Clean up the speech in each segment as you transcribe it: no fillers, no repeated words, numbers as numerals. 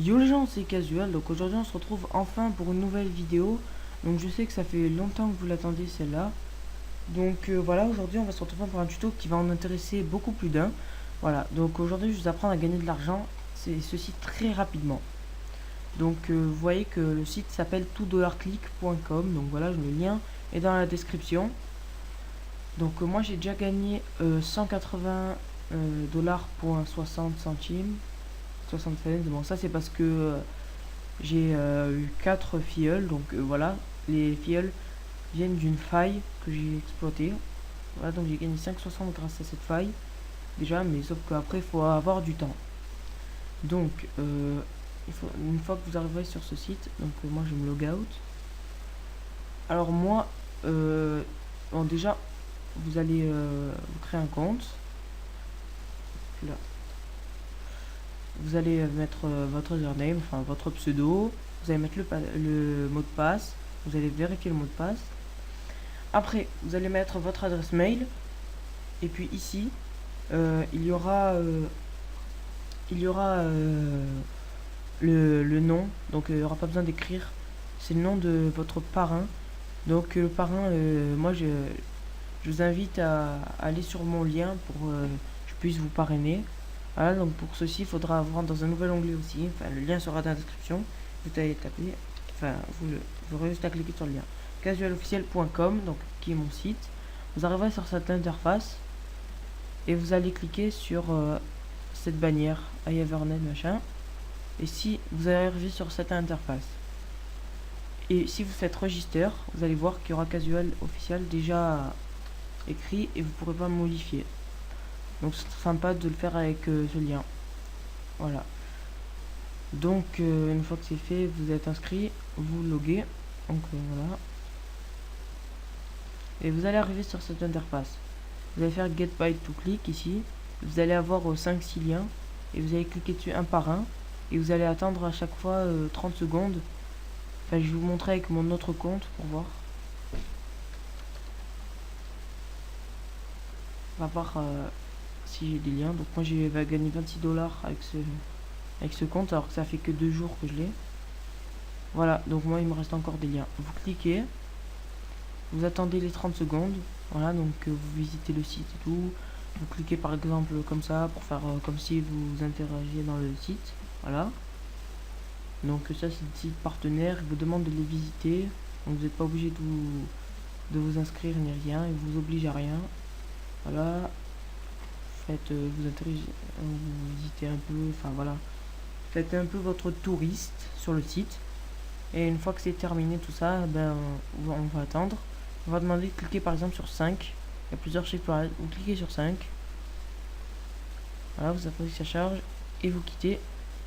Yo les gens, c'est Casual, donc aujourd'hui on se retrouve enfin pour une nouvelle vidéo. Donc je sais que ça fait longtemps que vous l'attendiez celle-là. Donc voilà, aujourd'hui on va se retrouver pour un tuto qui va en intéresser beaucoup plus d'un. Voilà, donc aujourd'hui je vais vous apprendre à gagner de l'argent, c'est ceci très rapidement. Donc vous voyez que le site s'appelle toutdollarclick.com, donc voilà, le lien est dans la description. Donc moi j'ai déjà gagné 180 dollars pour 60 centimes. 60 cents, bon ça c'est parce que j'ai eu 4 filleuls, donc voilà, les filleuls viennent d'une faille que j'ai exploitée. Voilà, donc j'ai gagné 5,60 grâce à cette faille, déjà, mais sauf qu'après il faut avoir du temps. Donc, une fois que vous arriverez sur ce site, donc moi je me log out. Alors moi, bon déjà, vous allez vous créer un compte. Là. Vous allez mettre votre username, enfin votre pseudo, vous allez mettre le mot de passe, vous allez vérifier le mot de passe. Après, vous allez mettre votre adresse mail, et puis ici, il y aura le nom, donc il n'y aura pas besoin d'écrire, c'est le nom de votre parrain. Donc le parrain, moi je vous invite à aller sur mon lien pour que je puisse vous parrainer. Voilà, donc pour ceci, il faudra avoir dans un nouvel onglet aussi. Enfin, le lien sera dans la description. Vous allez taper, enfin, vous aurez juste à cliquer sur le lien. Casualofficiel.com, donc qui est mon site. Vous arriverez sur cette interface et vous allez cliquer sur cette bannière iEvernet machin. Et si vous arrivez sur cette interface et si vous faites register, vous allez voir qu'il y aura Casual officiel déjà écrit et vous pourrez pas modifier. Donc c'est sympa de le faire avec ce lien. Voilà. Donc une fois que c'est fait, vous êtes inscrit, vous loguez. Donc voilà. Et vous allez arriver sur cette interface. Vous allez faire Get by to Click ici. Vous allez avoir 5-6 liens. Et vous allez cliquer dessus un par un. Et vous allez attendre à chaque fois 30 secondes. Enfin, je vais vous montrer avec mon autre compte pour voir. On va voir si j'ai des liens. Donc moi j'ai gagné 26 dollars avec ce compte, alors que ça fait que 2 jours que je l'ai. Voilà, donc moi il me reste encore des liens. Vous cliquez, vous attendez les 30 secondes. Voilà, donc vous visitez le site et tout. Vous cliquez par exemple comme ça pour faire comme si vous interagiez dans le site. Voilà. Donc ça c'est le site partenaire, il vous demande de les visiter. Donc vous n'êtes pas obligé de vous inscrire ni rien, il vous oblige à rien. Voilà. Faites, vous visitez un peu, enfin voilà. Faites un peu votre touriste sur le site. Et une fois que c'est terminé tout ça, ben on va attendre. On va demander de cliquer par exemple sur 5. Il y a plusieurs chiffres, vous cliquez sur 5. Voilà, vous attendez que ça charge et vous quittez.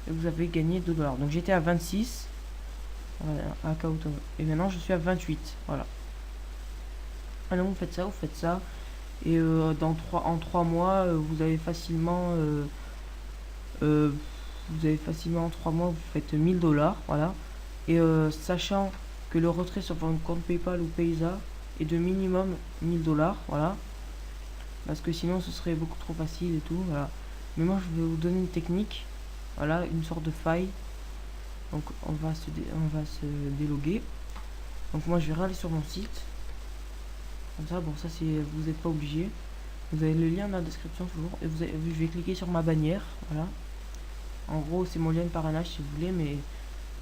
Et vous avez gagné 2 dollars. Donc j'étais à 26. Voilà, et maintenant je suis à 28. Voilà. Alors vous faites ça, vous faites ça. Et en 3 mois, vous avez facilement en 3 mois, vous faites 1000 dollars. Voilà. Et sachant que le retrait sur votre compte PayPal ou Paysa est de minimum 1000 dollars. Voilà. Parce que sinon ce serait beaucoup trop facile et tout. Voilà. Mais moi je vais vous donner une technique. Voilà, une sorte de faille. Donc on va se déloguer. Donc moi je vais aller sur mon site. Comme ça, bon ça c'est, vous n'êtes pas obligé. Vous avez le lien dans la description toujours. Et je vais cliquer sur ma bannière. Voilà. En gros c'est mon lien de parrainage si vous voulez, mais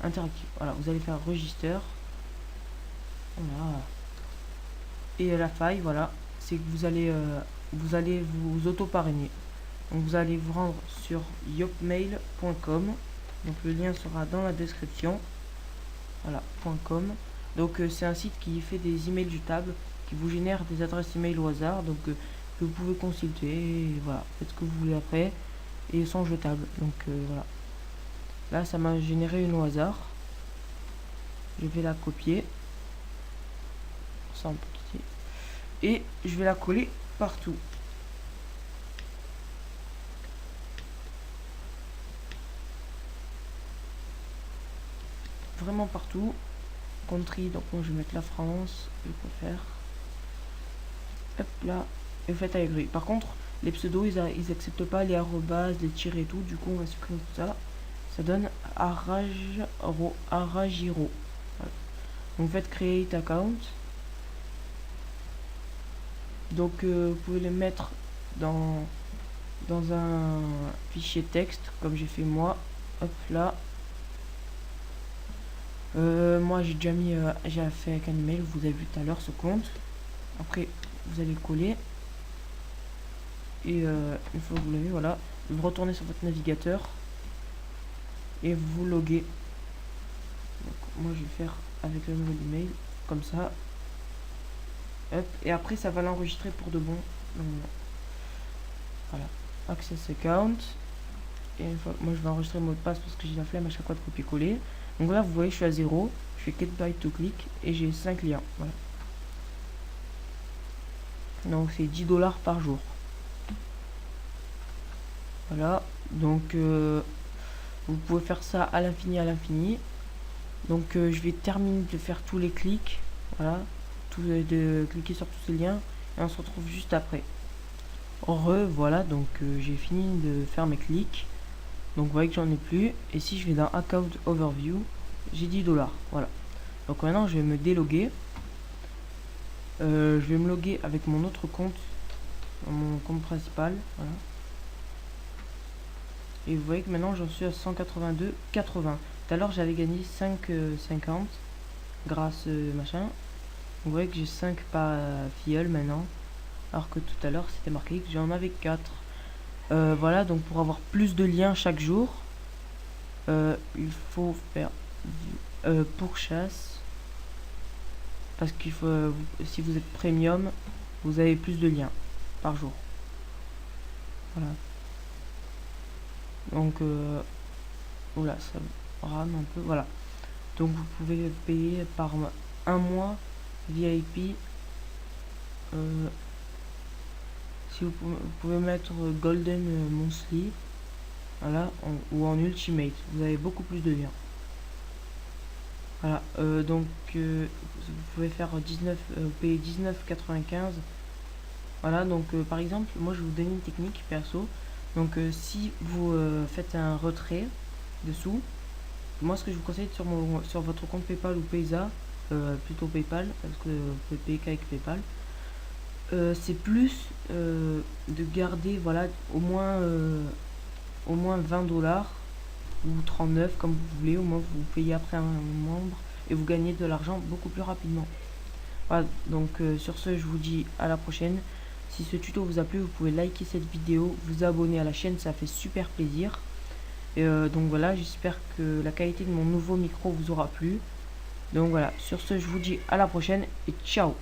interactif. Voilà, vous allez faire register. Voilà. Et la faille, voilà, c'est que vous allez vous auto-parrainer. Donc vous allez vous rendre sur yopmail.com. Donc le lien sera dans la description. Voilà, .com. Donc c'est un site qui fait des emails jetables, qui vous génère des adresses email au hasard, donc que vous pouvez consulter. Et voilà, faites ce que vous voulez après. Et ils sont jetables. Donc voilà. Là ça m'a généré une au hasard. Je vais la copier. Ça on peut quitter. Et je vais la coller partout. Vraiment partout. Country, donc moi je vais mettre la France, je peux faire. Hop là. Et vous faites avec lui. Par contre, les pseudos ils acceptent pas les arrobas, les tirets et tout. Du coup on va supprimer tout ça. ça donne Aragiro. Voilà. Donc faites create account. Donc vous pouvez les mettre dans un fichier texte comme j'ai fait moi. Hop là. Moi j'ai déjà mis, j'ai fait avec un email, vous avez vu tout à l'heure ce compte. Après vous allez le coller. Et une fois que vous l'avez, voilà, vous retournez sur votre navigateur et vous loguez. Donc, moi je vais faire avec le nouvel email, comme ça. Hop, et après ça va l'enregistrer pour de bon. Donc, voilà, access account. Et une fois, moi je vais enregistrer le mot de passe parce que j'ai la flemme à chaque fois de copier-coller. Donc là vous voyez je suis à 0, je fais get byte to click et j'ai 5 liens. Voilà. Donc c'est 10 $ par jour. Voilà, donc vous pouvez faire ça à l'infini, à l'infini. Donc je vais terminer de faire tous les clics. Voilà, de cliquer sur tous ces liens et on se retrouve juste après. Voilà, donc j'ai fini de faire mes clics. Donc vous voyez que j'en ai plus. Et si je vais dans Account Overview, j'ai 10 $. Voilà. Donc maintenant je vais me déloguer. Je vais me loguer avec mon autre compte, mon compte principal. Voilà. Et vous voyez que maintenant j'en suis à 182,80. Tout à l'heure j'avais gagné 5,50 grâce machin. Vous voyez que j'ai 5 par filleul maintenant. Alors que tout à l'heure c'était marqué que j'en avais 4. Voilà, donc pour avoir plus de liens chaque jour, il faut faire pourchasse. Parce qu'il faut, si vous êtes premium, vous avez plus de liens par jour. Voilà. Donc, oula, ça rame un peu. Voilà. Donc, vous pouvez payer par un mois VIP. Si vous pouvez mettre Golden Monthly. Voilà. Ou en Ultimate. Vous avez beaucoup plus de liens. Voilà. Donc, vous pouvez faire 19, payer 19,95. Voilà. Donc, par exemple, moi, je vais vous donner une technique perso. Donc si vous faites un retrait dessous, moi ce que je vous conseille sur votre compte PayPal ou Paysa, plutôt PayPal parce que vous pouvez payer qu'avec PayPal, c'est plus de garder voilà au moins 20 $ ou 39 comme vous voulez, au moins vous payez après un membre et vous gagnez de l'argent beaucoup plus rapidement. Voilà, donc sur ce je vous dis à la prochaine. Si ce tuto vous a plu, vous pouvez liker cette vidéo, vous abonner à la chaîne, ça fait super plaisir. Et donc voilà, j'espère que la qualité de mon nouveau micro vous aura plu. Donc voilà, sur ce, je vous dis à la prochaine et ciao!